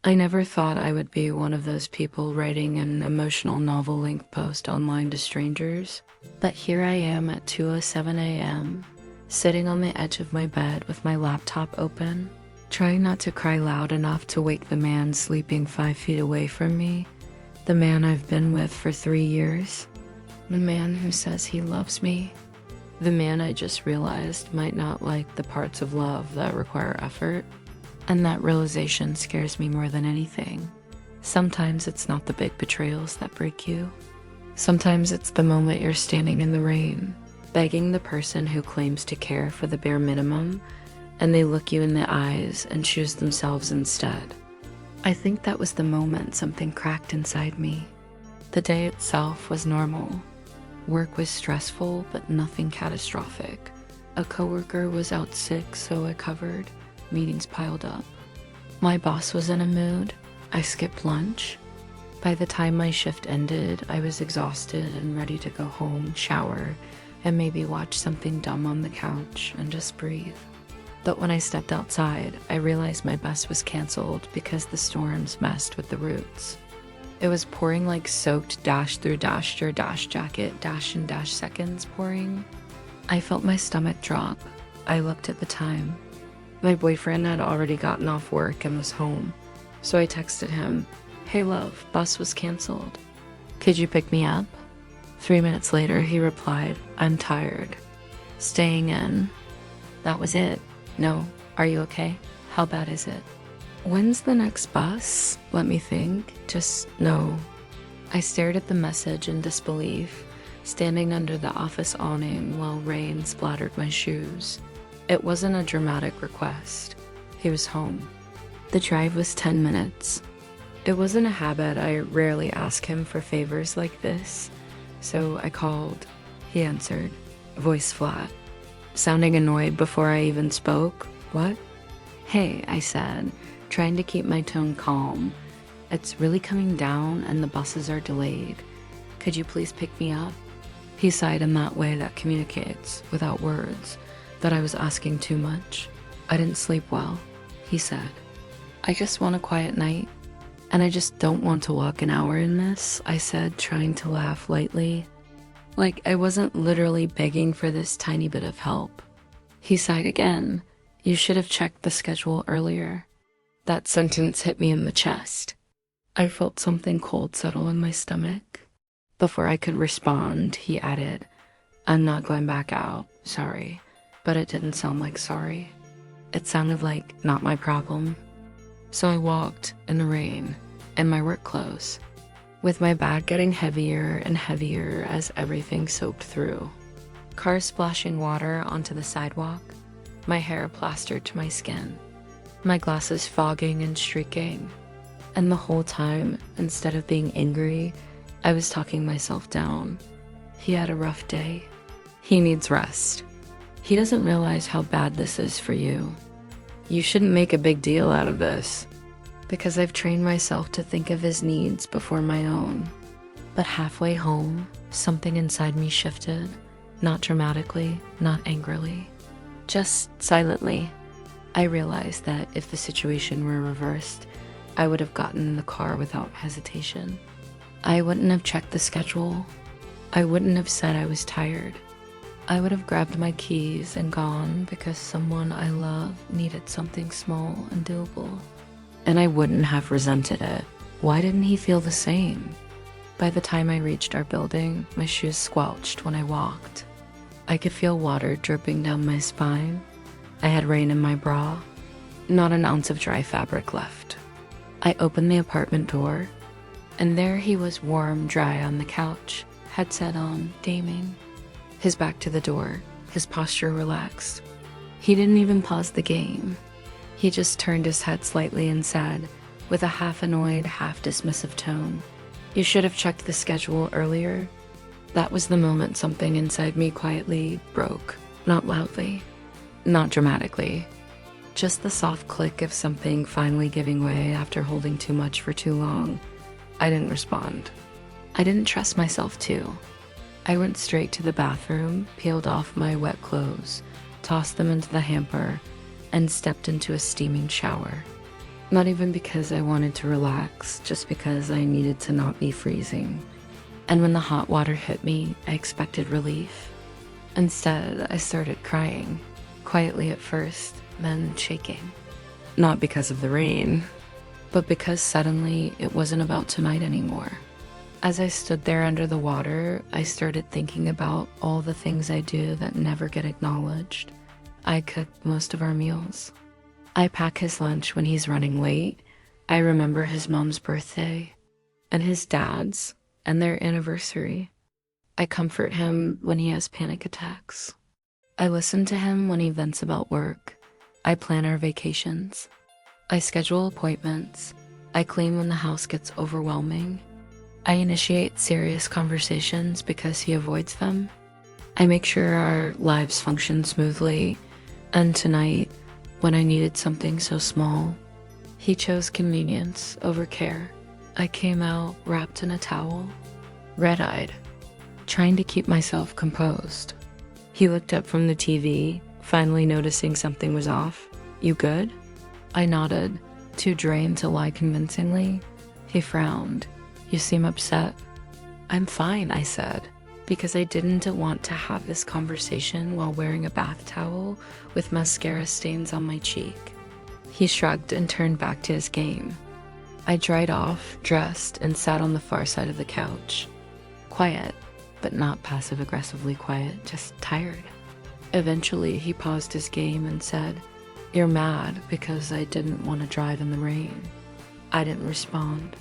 I never thought I would be one of those people writing an emotional novel-length post online to strangers, but here I am at 2:07 a.m., sitting on the edge of my bed with my laptop open, trying not to cry loud enough to wake the man sleeping 5 feet away from me, the man I've been with for 3 years, the man who says he loves me, the man I just realized might not like the parts of love that require effort. And that realization scares me more than anything. Sometimes it's not the big betrayals that break you. Sometimes it's the moment you're standing in the rain, begging the person who claims to care for the bare minimum, and they look you in the eyes and choose themselves instead. I think that was the moment something cracked inside me. The day itself was normal. Work was stressful, but nothing catastrophic. A coworker was out sick, so I covered. Meetings piled up. My boss was in a mood. I skipped lunch. By the time my shift ended, I was exhausted and ready to go home, shower, and maybe watch something dumb on the couch and just breathe. But when I stepped outside, I realized my bus was canceled because the storms messed with the routes. It was pouring like soaked dash through dash your dash jacket, dash and dash seconds pouring. I felt my stomach drop. I looked at the time. My boyfriend had already gotten off work and was home, so I texted him, "Hey love, bus was canceled. Could you pick me up?" 3 minutes later, he replied, "I'm tired. Staying in." That was it. No. Are you okay? How bad is it? When's the next bus? Let me think. Just no. I stared at the message in disbelief, standing under the office awning while rain splattered my shoes. It wasn't a dramatic request. He was home. The drive was 10 minutes. It wasn't a habit. I rarely ask him for favors like this. So I called. He answered, voice flat, sounding annoyed before I even spoke. "What?" "Hey," I said, trying to keep my tone calm. "It's really coming down and the buses are delayed. Could you please pick me up?" He sighed in that way that communicates, without words, that I was asking too much. "I didn't sleep well," he said. "I just want a quiet night, and I just don't want to walk an hour in this," I said, trying to laugh lightly. Like I wasn't literally begging for this tiny bit of help. He sighed again. "You should have checked the schedule earlier." That sentence hit me in the chest. I felt something cold settle in my stomach. Before I could respond, he added, "I'm not going back out, sorry." But it didn't sound like sorry. It sounded like not my problem. So I walked in the rain, in my work clothes, with my bag getting heavier and heavier as everything soaked through. Cars splashing water onto the sidewalk, my hair plastered to my skin, my glasses fogging and streaking. And the whole time, instead of being angry, I was talking myself down. He had a rough day. He needs rest. He doesn't realize how bad this is for you. You shouldn't make a big deal out of this. Because I've trained myself to think of his needs before my own. But halfway home, something inside me shifted. Not dramatically, not angrily. Just silently. I realized that if the situation were reversed, I would have gotten in the car without hesitation. I wouldn't have checked the schedule. I wouldn't have said I was tired. I would have grabbed my keys and gone because someone I love needed something small and doable. And I wouldn't have resented it. Why didn't he feel the same? By the time I reached our building, my shoes squelched when I walked. I could feel water dripping down my spine. I had rain in my bra. Not an ounce of dry fabric left. I opened the apartment door, and there he was, warm, dry on the couch, headset on, gaming. His back to the door, his posture relaxed. He didn't even pause the game. He just turned his head slightly and said, with a half-annoyed, half-dismissive tone, "You should have checked the schedule earlier." That was the moment something inside me quietly broke. Not loudly, not dramatically. Just the soft click of something finally giving way after holding too much for too long. I didn't respond. I didn't trust myself to. I went straight to the bathroom, peeled off my wet clothes, tossed them into the hamper, and stepped into a steaming shower. Not even because I wanted to relax, just because I needed to not be freezing. And when the hot water hit me, I expected relief. Instead, I started crying, quietly at first, then shaking. Not because of the rain, but because suddenly it wasn't about tonight anymore. As I stood there under the water, I started thinking about all the things I do that never get acknowledged. I cook most of our meals. I pack his lunch when he's running late. I remember his mom's birthday, and his dad's, and their anniversary. I comfort him when he has panic attacks. I listen to him when he vents about work. I plan our vacations. I schedule appointments. I clean when the house gets overwhelming. I initiate serious conversations because he avoids them. I make sure our lives function smoothly. And tonight, when I needed something so small, he chose convenience over care. I came out wrapped in a towel, red-eyed, trying to keep myself composed. He looked up from the TV, finally noticing something was off. "You good?" I nodded, too drained to lie convincingly. He frowned. "You seem upset." "I'm fine," I said, because I didn't want to have this conversation while wearing a bath towel with mascara stains on my cheek. He shrugged and turned back to his game. I dried off, dressed, and sat on the far side of the couch. Quiet, but not passive-aggressively quiet, just tired. Eventually, he paused his game and said, "You're mad because I didn't want to drive in the rain." I didn't respond.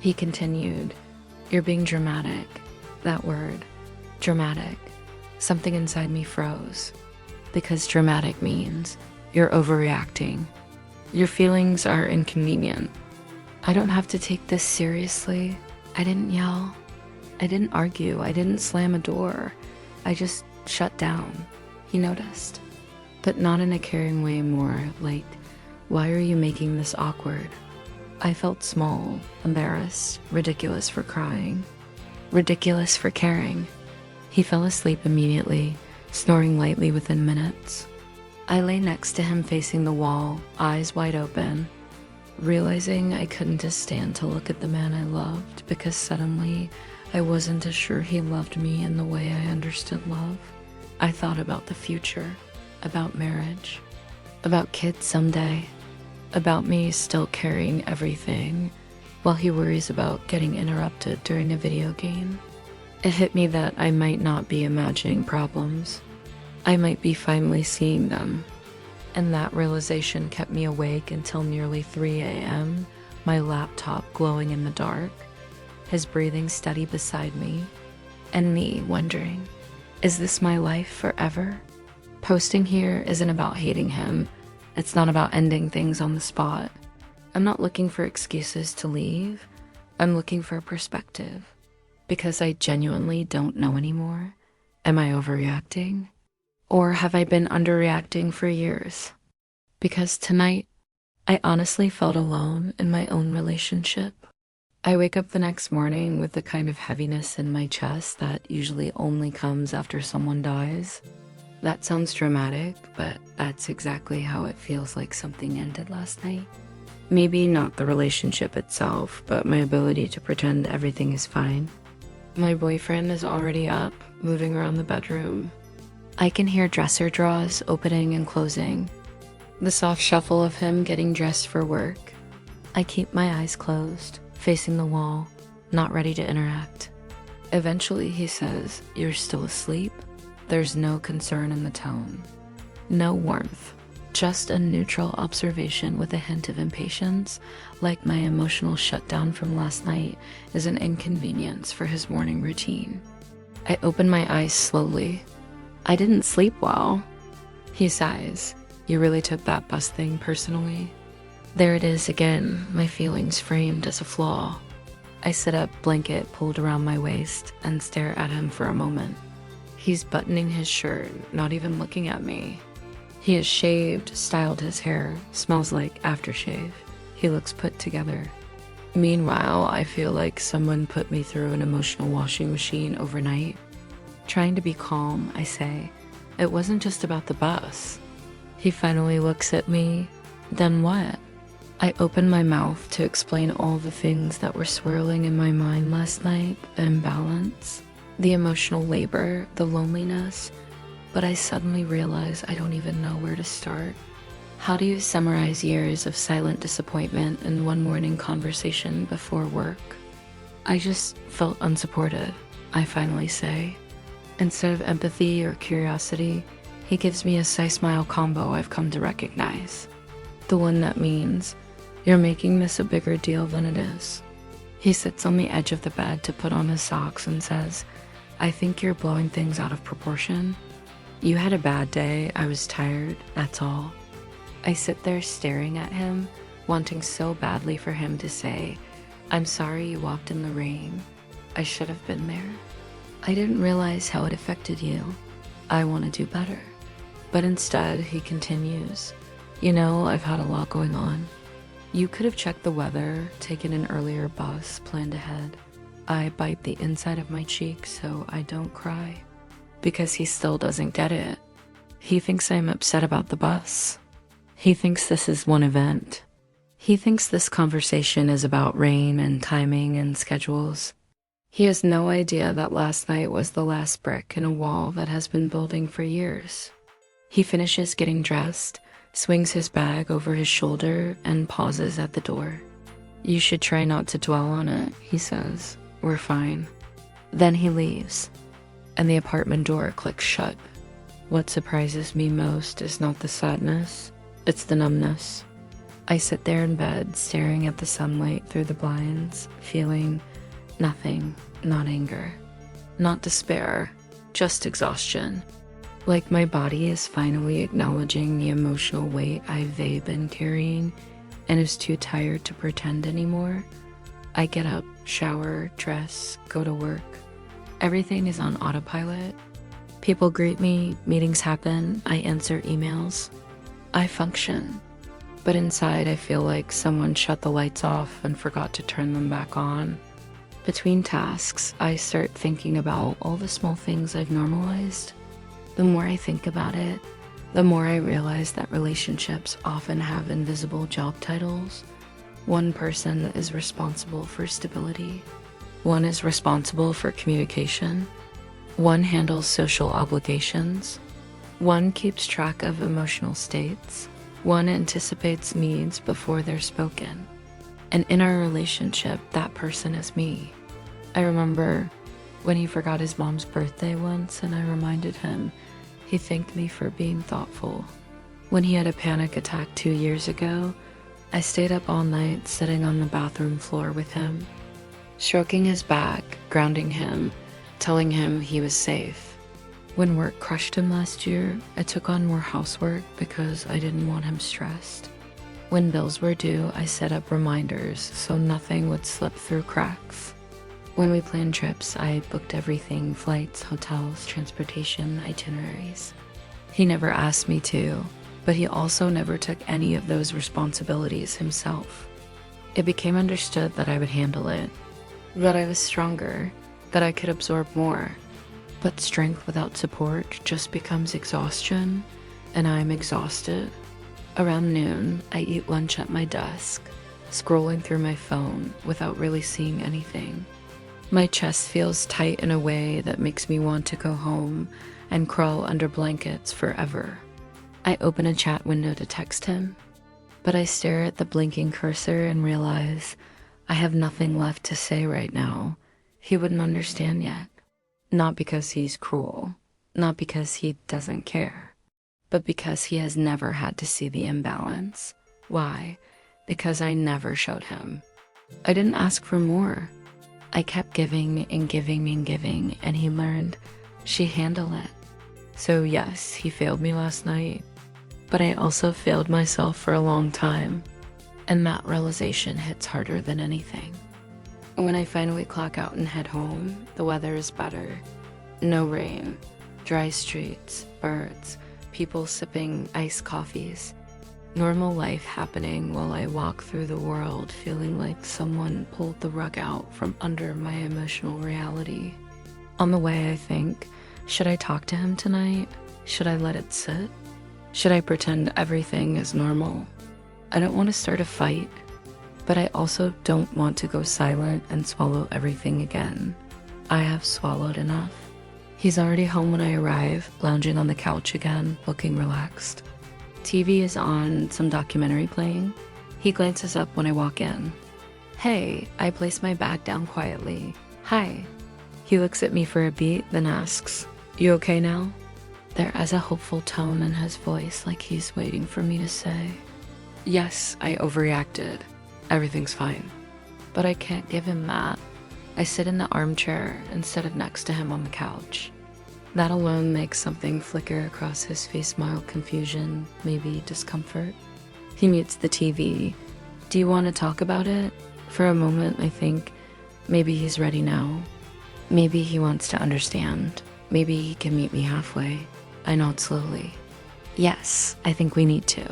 He continued, "You're being dramatic." That word, dramatic. Something inside me froze. Because dramatic means you're overreacting. Your feelings are inconvenient. I don't have to take this seriously. I didn't yell. I didn't argue. I didn't slam a door. I just shut down. He noticed. But not in a caring way, more like, "Why are you making this awkward?" I felt small, embarrassed, ridiculous for crying, ridiculous for caring. He fell asleep immediately, snoring lightly within minutes. I lay next to him facing the wall, eyes wide open, realizing I couldn't just stand to look at the man I loved because suddenly I wasn't as sure he loved me in the way I understood love. I thought about the future, about marriage, about kids someday, about me still carrying everything while he worries about getting interrupted during a video game. It hit me that I might not be imagining problems. I might be finally seeing them. And that realization kept me awake until nearly 3 a.m., my laptop glowing in the dark, his breathing steady beside me, and me wondering, is this my life forever? Posting here isn't about hating him. It's not about ending things on the spot. I'm not looking for excuses to leave. I'm looking for perspective. Because I genuinely don't know anymore. Am I overreacting? Or have I been underreacting for years? Because tonight, I honestly felt alone in my own relationship. I wake up the next morning with the kind of heaviness in my chest that usually only comes after someone dies. That sounds dramatic, but that's exactly how it feels like something ended last night. Maybe not the relationship itself, but my ability to pretend everything is fine. My boyfriend is already up, moving around the bedroom. I can hear dresser drawers opening and closing, the soft shuffle of him getting dressed for work. I keep my eyes closed, facing the wall, not ready to interact. Eventually he says, "You're still asleep?" There's no concern in the tone, no warmth, just a neutral observation with a hint of impatience, like my emotional shutdown from last night is an inconvenience for his morning routine. I open my eyes slowly. I didn't sleep well. He sighs. "You really took that bus thing personally?" There it is again, my feelings framed as a flaw. I sit up, blanket pulled around my waist, and stare at him for a moment. He's buttoning his shirt, not even looking at me. He is shaved, styled his hair, smells like aftershave. He looks put together. Meanwhile, I feel like someone put me through an emotional washing machine overnight. Trying to be calm, I say, "It wasn't just about the bus." He finally looks at me. "Then what?" I opened my mouth to explain all the things that were swirling in my mind last night, the imbalance, the emotional labor, the loneliness, but I suddenly realized I don't even know where to start. How do you summarize years of silent disappointment in one morning conversation before work? I just felt unsupported, I finally say. Instead of empathy or curiosity, he gives me a sigh-smile combo I've come to recognize. The one that means, you're making this a bigger deal than it is. He sits on the edge of the bed to put on his socks and says, I think you're blowing things out of proportion. You had a bad day, I was tired, that's all. I sit there staring at him, wanting so badly for him to say, I'm sorry you walked in the rain. I should have been there. I didn't realize how it affected you. I want to do better. But instead, he continues, you know, I've had a lot going on. You could have checked the weather, taken an earlier bus, planned ahead. I bite the inside of my cheek so I don't cry. Because he still doesn't get it. He thinks I'm upset about the bus. He thinks this is one event. He thinks this conversation is about rain and timing and schedules. He has no idea that last night was the last brick in a wall that has been building for years. He finishes getting dressed, swings his bag over his shoulder, and pauses at the door. You should try not to dwell on it, he says. We're fine. Then he leaves, and the apartment door clicks shut. What surprises me most is not the sadness, it's the numbness. I sit there in bed, staring at the sunlight through the blinds, feeling nothing, not anger, not despair, just exhaustion. Like my body is finally acknowledging the emotional weight I've been carrying and is too tired to pretend anymore. I get up, shower, dress, go to work. Everything is on autopilot. People greet me, meetings happen, I answer emails. I function. But inside I feel like someone shut the lights off and forgot to turn them back on. Between tasks, I start thinking about all the small things I've normalized. The more I think about it, the more I realize that relationships often have invisible job titles. One person is responsible for stability. One is responsible for communication. One handles social obligations. One keeps track of emotional states. One anticipates needs before they're spoken. And in our relationship, that person is me. I remember when he forgot his mom's birthday once and I reminded him, he thanked me for being thoughtful. When he had a panic attack 2 years ago, I stayed up all night sitting on the bathroom floor with him, stroking his back, grounding him, telling him he was safe. When work crushed him last year, I took on more housework because I didn't want him stressed. When bills were due, I set up reminders so nothing would slip through cracks. When we planned trips, I booked everything, flights, hotels, transportation, itineraries. He never asked me to, but he also never took any of those responsibilities himself. It became understood that I would handle it, that I was stronger, that I could absorb more. But strength without support just becomes exhaustion, and I'm exhausted. Around noon, I eat lunch at my desk, scrolling through my phone without really seeing anything. My chest feels tight in a way that makes me want to go home and crawl under blankets forever. I open a chat window to text him, but I stare at the blinking cursor and realize I have nothing left to say right now. He wouldn't understand yet. Not because he's cruel, not because he doesn't care, but because he has never had to see the imbalance. Why? Because I never showed him. I didn't ask for more. I kept giving and giving and giving, and he learned she handled it. So yes, he failed me last night, but I also failed myself for a long time, and that realization hits harder than anything. When I finally clock out and head home, the weather is better. No rain, dry streets, birds, people sipping iced coffees. Normal life happening while I walk through the world feeling like someone pulled the rug out from under my emotional reality. On the way, I think, should I talk to him tonight? Should I let it sit? Should I pretend everything is normal? I don't want to start a fight, but I also don't want to go silent and swallow everything again. I have swallowed enough. He's already home when I arrive, lounging on the couch again, looking relaxed. TV is on, some documentary playing. He glances up when I walk in. Hey, I place my bag down quietly. Hi. He looks at me for a beat, then asks, "You okay now?" There is a hopeful tone in his voice, like he's waiting for me to say, "Yes, I overreacted. Everything's fine." But I can't give him that. I sit in the armchair instead of next to him on the couch. That alone makes something flicker across his face, mild confusion, maybe discomfort. He mutes the TV. "Do you want to talk about it?" For a moment, I think maybe he's ready now. Maybe he wants to understand. Maybe he can meet me halfway. I nod slowly. "Yes, I think we need to."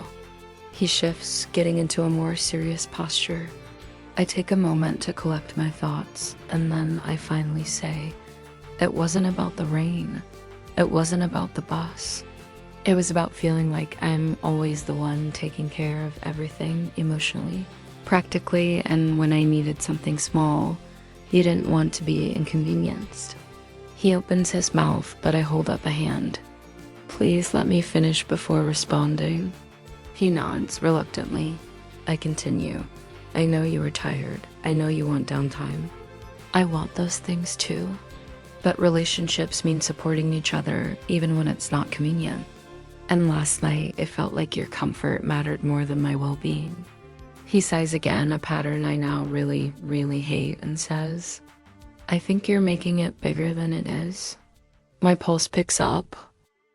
He shifts, getting into a more serious posture. I take a moment to collect my thoughts, and then I finally say, "It wasn't about the rain. It wasn't about the bus. It was about feeling like I'm always the one taking care of everything emotionally, practically, and when I needed something small, he didn't want to be inconvenienced." He opens his mouth, but I hold up a hand. "Please let me finish before responding." He nods reluctantly. I continue. "I know you were tired. I know you want downtime. I want those things too. But relationships mean supporting each other even when it's not convenient. And last night, it felt like your comfort mattered more than my well-being." He sighs again, a pattern I now really, really hate, and says, "I think you're making it bigger than it is." My pulse picks up.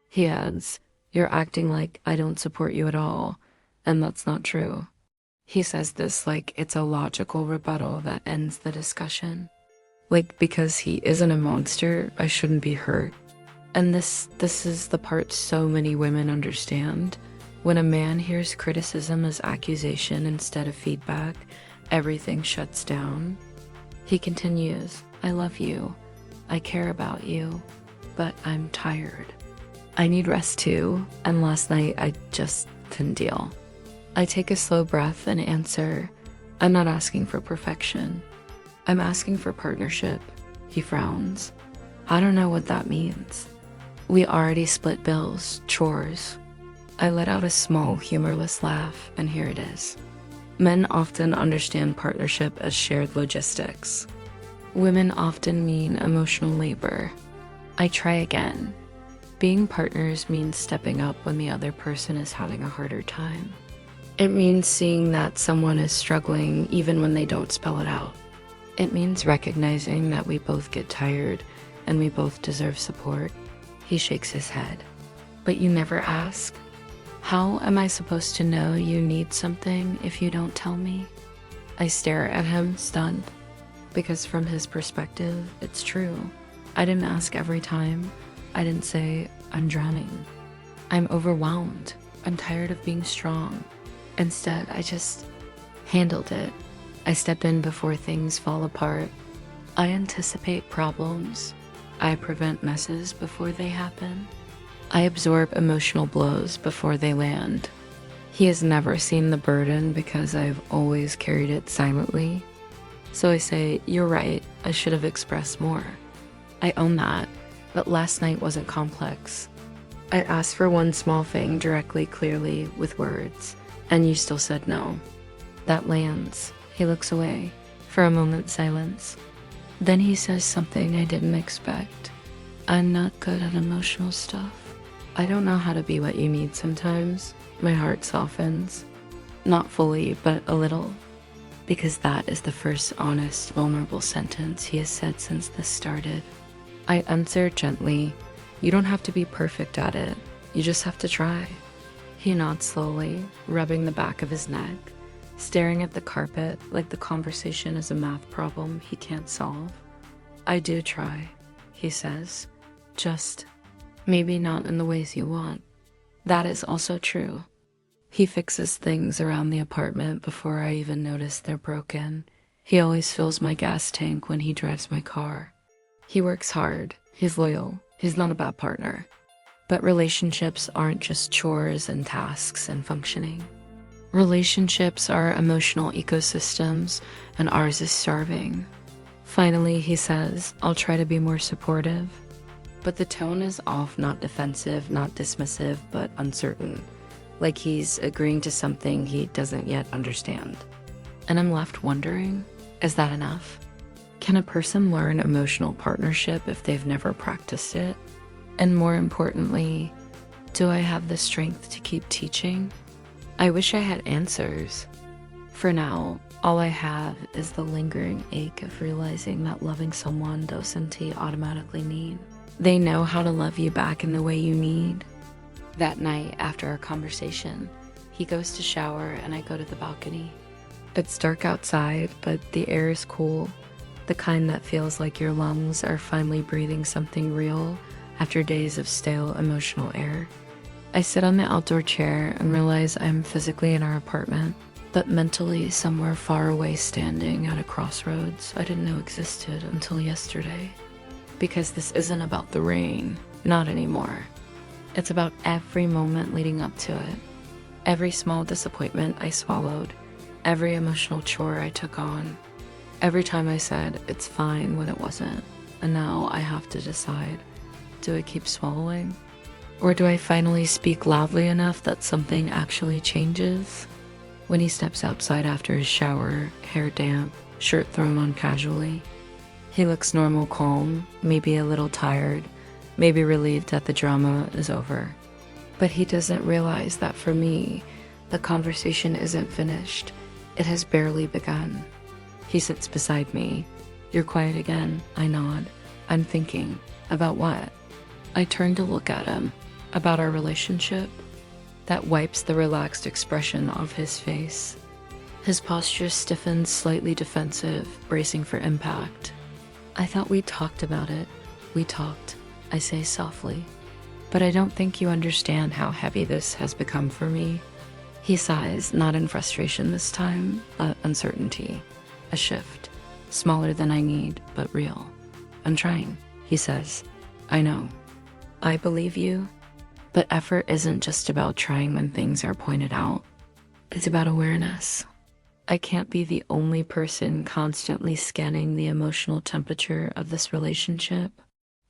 He adds, "You're acting like I don't support you at all, and that's not true." He says this like it's a logical rebuttal that ends the discussion. Like because he isn't a monster, I shouldn't be hurt. And this is the part so many women understand. When a man hears criticism as accusation instead of feedback, everything shuts down. He continues, "I love you. I care about you. But I'm tired. I need rest too, and last night I just couldn't deal." I take a slow breath and answer, "I'm not asking for perfection. I'm asking for partnership." He frowns. "I don't know what that means." We already split bills, chores. I let out a small, humorless laugh, and here it is. Men often understand partnership as shared logistics. Women often mean emotional labor. I try again. Being partners means stepping up when the other person is having a harder time. It means seeing that someone is struggling even when they don't spell it out. It means recognizing that we both get tired and we both deserve support. He shakes his head. "But you never ask. How am I supposed to know you need something if you don't tell me?" I stare at him, stunned, because from his perspective, it's true. I didn't ask every time. I didn't say, "I'm drowning. I'm overwhelmed. I'm tired of being strong." Instead, I just handled it. I step in before things fall apart. I anticipate problems. I prevent messes before they happen. I absorb emotional blows before they land. He has never seen the burden because I've always carried it silently. So I say, "You're right, I should have expressed more." I own that, but last night wasn't complex. I asked for one small thing directly, clearly, with words, and you still said no. That lands. He looks away. For a moment, silence. Then he says something I didn't expect. "I'm not good at emotional stuff. I don't know how to be what you need sometimes." My heart softens. Not fully, but a little. Because that is the first honest, vulnerable sentence he has said since this started. I answer gently, "You don't have to be perfect at it. You just have to try." He nods slowly, rubbing the back of his neck, staring at the carpet like the conversation is a math problem he can't solve. "I do try," he says. "Just maybe not in the ways you want." That is also true. He fixes things around the apartment before I even notice they're broken. He always fills my gas tank when he drives my car. He works hard. He's loyal. He's not a bad partner. But relationships aren't just chores and tasks and functioning. Relationships are emotional ecosystems, and ours is starving. Finally, he says, I'll try to be more supportive. But the tone is off, not defensive, not dismissive, but uncertain. Like he's agreeing to something he doesn't yet understand. And I'm left wondering, is that enough? Can a person learn emotional partnership if they've never practiced it? And more importantly, do I have the strength to keep teaching? I wish I had answers. For now, all I have is the lingering ache of realizing that loving someone doesn't automatically mean they know how to love you back in the way you need. That night, after our conversation, he goes to shower and I go to the balcony. It's dark outside, but the air is cool, the kind that feels like your lungs are finally breathing something real after days of stale emotional air. I sit on the outdoor chair and realize I'm physically in our apartment, but mentally somewhere far away, standing at a crossroads I didn't know existed until yesterday. Because this isn't about the rain, not anymore. It's about every moment leading up to it. Every small disappointment I swallowed, every emotional chore I took on, every time I said it's fine when it wasn't. And now I have to decide, do I keep swallowing? Or do I finally speak loudly enough that something actually changes? When he steps outside after his shower, hair damp, shirt thrown on casually, he looks normal, calm, maybe a little tired, maybe relieved that the drama is over. But he doesn't realize that for me, the conversation isn't finished. It has barely begun. He sits beside me. You're quiet again. I nod. I'm thinking. About what? I turn to look at him. About our relationship. That wipes the relaxed expression off his face. His posture stiffens, slightly defensive, bracing for impact. I thought we talked about it. We talked, I say softly. But I don't think you understand how heavy this has become for me. He sighs, not in frustration this time, but uncertainty. A shift. Smaller than I need, but real. I'm trying, he says. I know. I believe you. But effort isn't just about trying when things are pointed out. It's about awareness. I can't be the only person constantly scanning the emotional temperature of this relationship.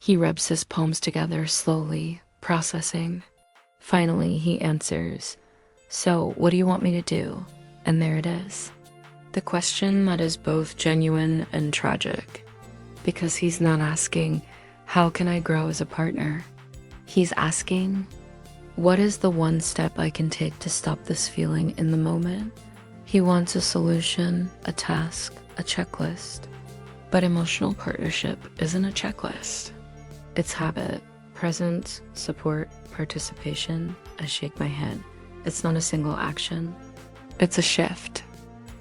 He rubs his palms together slowly, processing. Finally, he answers, so what do you want me to do? And there it is. The question that is both genuine and tragic. Because he's not asking, how can I grow as a partner? He's asking, what is the one step I can take to stop this feeling in the moment? He wants a solution, a task, a checklist. But emotional partnership isn't a checklist. It's habit, presence, support, participation. I shake my head. It's not a single action. It's a shift.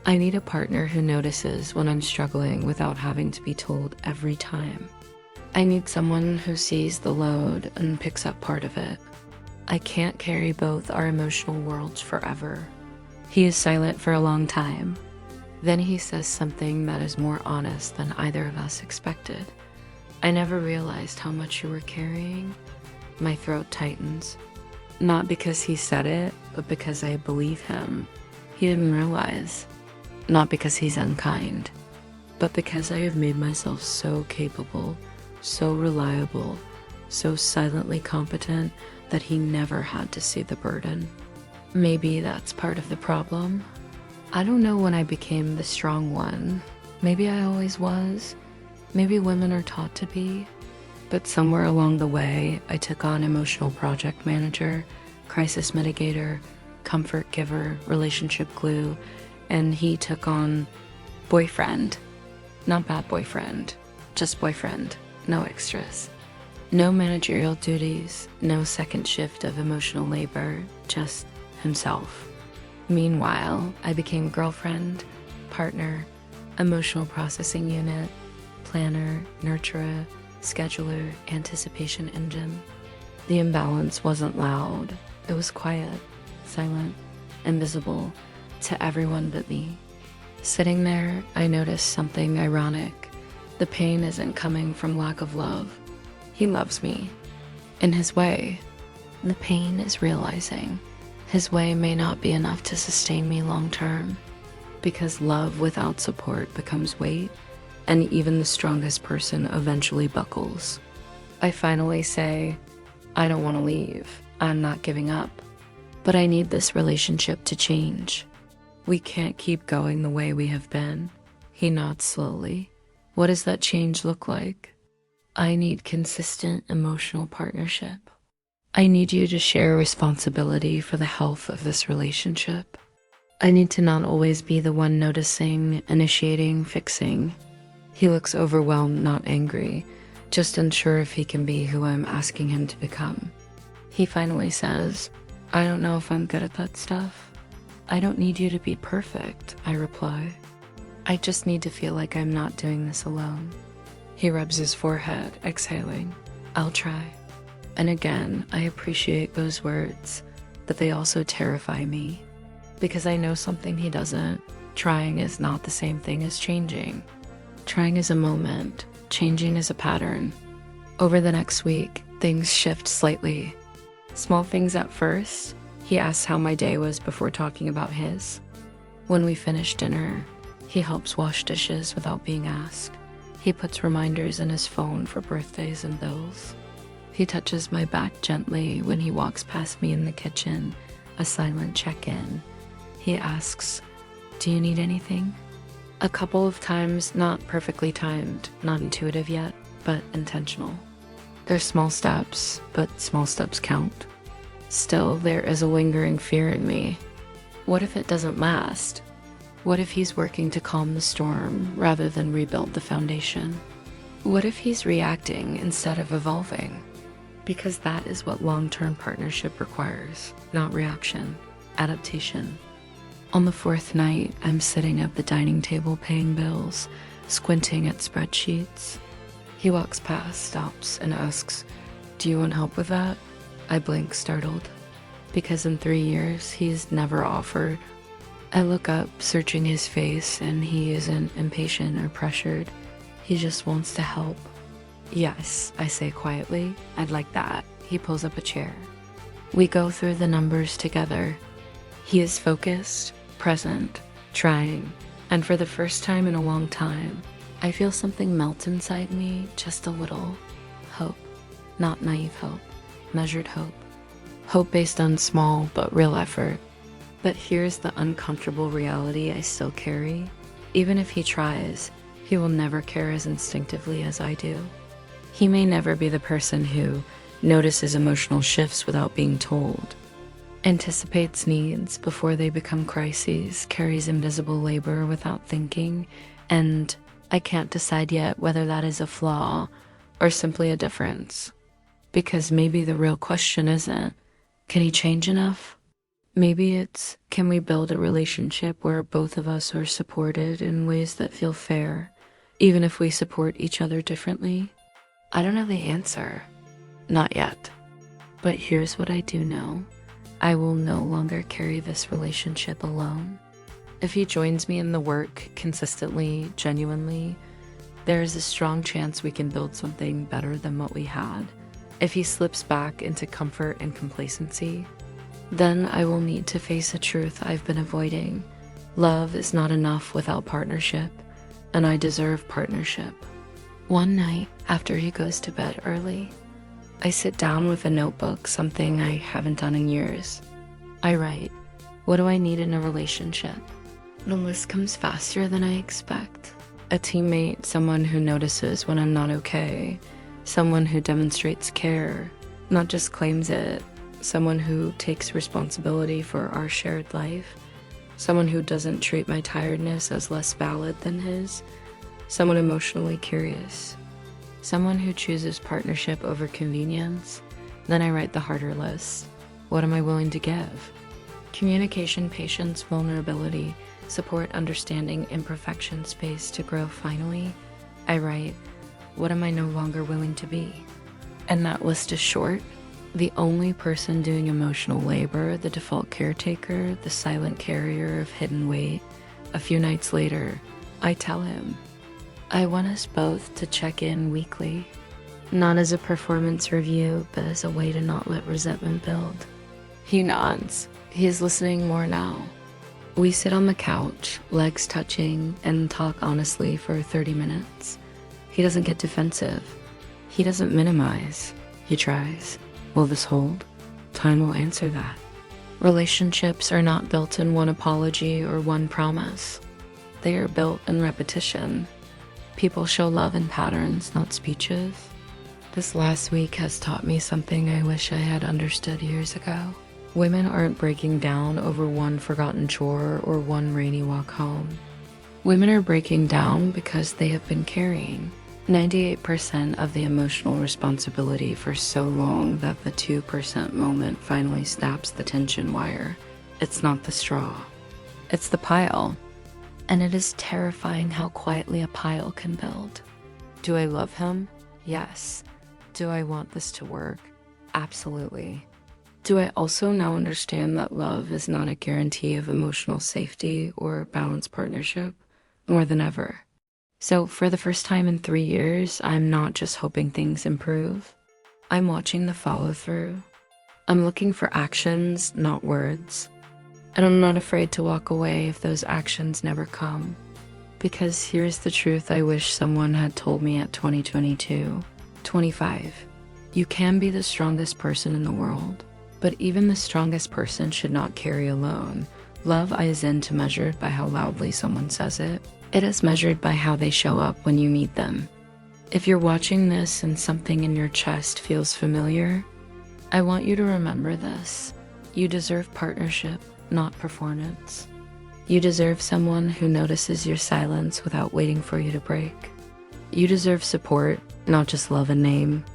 I need a partner who notices when I'm struggling without having to be told every time. I need someone who sees the load and picks up part of it. I can't carry both our emotional worlds forever. He is silent for a long time. Then he says something that is more honest than either of us expected. I never realized how much you were carrying. My throat tightens. Not because he said it, but because I believe him. He didn't realize. Not because he's unkind, but because I have made myself so capable, so reliable, so silently competent that he never had to see the burden. Maybe that's part of the problem. I don't know when I became the strong one. Maybe I always was. Maybe women are taught to be. But somewhere along the way, I took on emotional project manager, crisis mitigator, comfort giver, relationship glue, and he took on boyfriend. Not bad boyfriend, just boyfriend, no extras. No managerial duties, no second shift of emotional labor, just himself. Meanwhile, I became girlfriend, partner, emotional processing unit, planner, nurturer, scheduler, anticipation engine. The imbalance wasn't loud. It was quiet, silent, invisible to everyone but me. Sitting there, I noticed something ironic. The pain isn't coming from lack of love. He loves me. In his way. The pain is realizing His way may not be enough to sustain me long term, because love without support becomes weight, and even the strongest person eventually buckles. I finally say, I don't want to leave. I'm not giving up. But I need this relationship to change. We can't keep going the way we have been. He nods slowly. What does that change look like? I need consistent emotional partnership. I need you to share responsibility for the health of this relationship. I need to not always be the one noticing, initiating, fixing. He looks overwhelmed, not angry, just unsure if he can be who I'm asking him to become. He finally says, I don't know if I'm good at that stuff. I don't need you to be perfect, I reply. I just need to feel like I'm not doing this alone. He rubs his forehead, exhaling. I'll try. And again, I appreciate those words, but they also terrify me. Because I know something he doesn't. Trying is not the same thing as changing. Trying is a moment, changing is a pattern. Over the next week, things shift slightly. Small things at first. He asks how my day was before talking about his. When we finish dinner, he helps wash dishes without being asked. He puts reminders in his phone for birthdays and bills. He touches my back gently when he walks past me in the kitchen, a silent check-in. He asks, do you need anything? A couple of times, not perfectly timed, not intuitive yet, but intentional. They're small steps, but small steps count. Still, there is a lingering fear in me. What if it doesn't last? What if he's working to calm the storm rather than rebuild the foundation? What if he's reacting instead of evolving? Because that is what long-term partnership requires, not reaction, adaptation. On the fourth night, I'm sitting at the dining table paying bills, squinting at spreadsheets. He walks past, stops, and asks, do you want help with that? I blink, startled, because in 3 years, he's never offered. I look up, searching his face, and he isn't impatient or pressured. He just wants to help. Yes, I say quietly, I'd like that. He pulls up a chair. We go through the numbers together. He is focused, present, trying, and for the first time in a long time, I feel something melt inside me, just a little. Hope. Not naive hope. Measured hope. Hope based on small but real effort. But here's the uncomfortable reality I still carry. Even if he tries, he will never care as instinctively as I do. He may never be the person who notices emotional shifts without being told, anticipates needs before they become crises, carries invisible labor without thinking, and I can't decide yet whether that is a flaw or simply a difference. Because maybe the real question isn't, can he change enough? Maybe it's, can we build a relationship where both of us are supported in ways that feel fair, even if we support each other differently? I don't know the answer. Not yet. But here's what I do know. I will no longer carry this relationship alone. If he joins me in the work consistently, genuinely, there is a strong chance we can build something better than what we had. If he slips back into comfort and complacency, then I will need to face a truth I've been avoiding. Love is not enough without partnership, and I deserve partnership. One night, after he goes to bed early, I sit down with a notebook, something I haven't done in years. I write, what do I need in a relationship? The list comes faster than I expect. A teammate, someone who notices when I'm not okay, someone who demonstrates care, not just claims it, someone who takes responsibility for our shared life, someone who doesn't treat my tiredness as less valid than his, someone emotionally curious, someone who chooses partnership over convenience. Then I write the harder list. What am I willing to give? Communication, patience, vulnerability, support, understanding, imperfection, space to grow. Finally, I write, what am I no longer willing to be? And that list is short. The only person doing emotional labor, the default caretaker, the silent carrier of hidden weight. A few nights later, I tell him, I want us both to check in weekly, not as a performance review, but as a way to not let resentment build. He nods. He is listening more now. We sit on the couch, legs touching, and talk honestly for 30 minutes. He doesn't get defensive. He doesn't minimize. He tries. Will this hold? Time will answer that. Relationships are not built in one apology or one promise. They are built in repetition. People show love in patterns, not speeches. This last week has taught me something I wish I had understood years ago. Women aren't breaking down over one forgotten chore or one rainy walk home. Women are breaking down because they have been carrying 98% of the emotional responsibility for so long that the 2% moment finally snaps the tension wire. It's not the straw. It's the pile. And it is terrifying how quietly a pile can build. Do I love him? Yes. Do I want this to work? Absolutely. Do I also now understand that love is not a guarantee of emotional safety or balanced partnership? More than ever. So for the first time in 3 years, I'm not just hoping things improve. I'm watching the follow through. I'm looking for actions, not words. And I'm not afraid to walk away if those actions never come. Because here's the truth I wish someone had told me at 2022, 25. You can be the strongest person in the world, but even the strongest person should not carry alone. Love isn't measured by how loudly someone says it. It is measured by how they show up when you meet them. If you're watching this and something in your chest feels familiar, I want you to remember this. You deserve partnership, not performance. You deserve someone who notices your silence without waiting for you to break. You deserve support, not just love and name.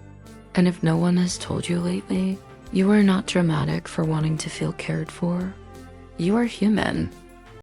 And if no one has told you lately, you are not dramatic for wanting to feel cared for. You are human.